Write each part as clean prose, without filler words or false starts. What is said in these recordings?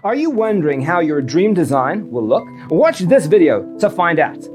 Are you wondering how your dream design will look? Watch this video to find out.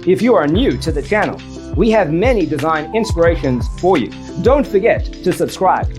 If you are new to the channel, we have many design inspirations for you. Don't forget to subscribe.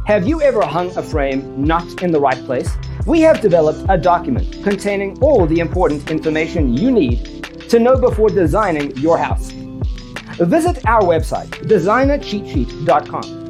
Have you ever hung a frame not in the right place? We have developed a document containing all the important information you need to know before designing your house. Visit our website, designercheatsheet.com.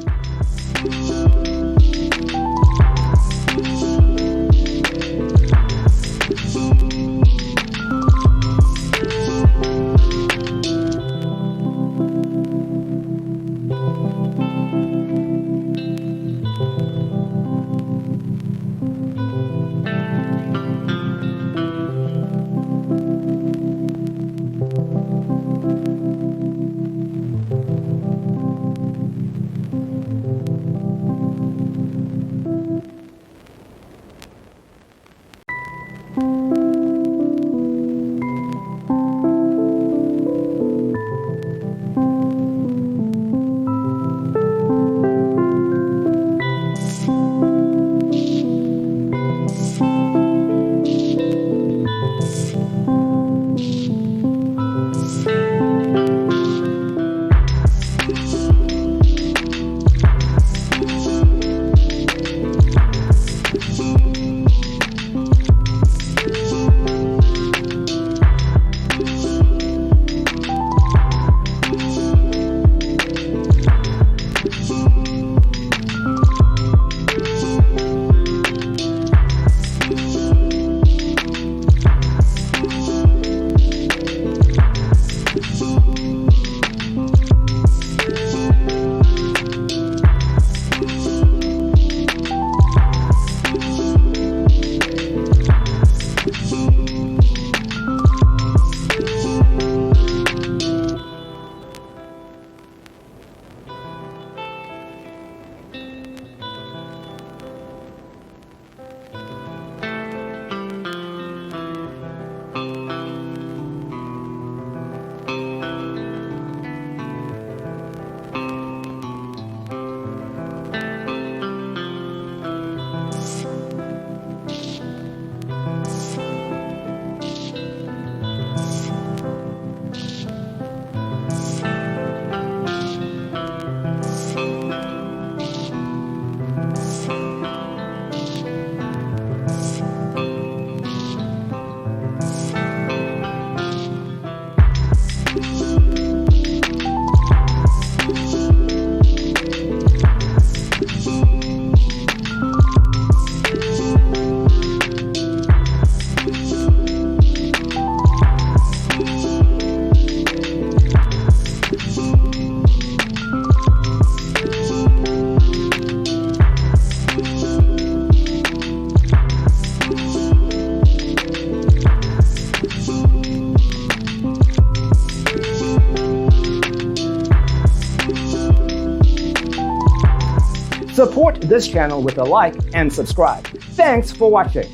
Support this channel with a like and subscribe. Thanks for watching.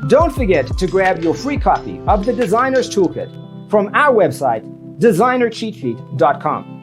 Don't forget to grab your free copy of the Designer's Toolkit from our website, designercheatsheet.com.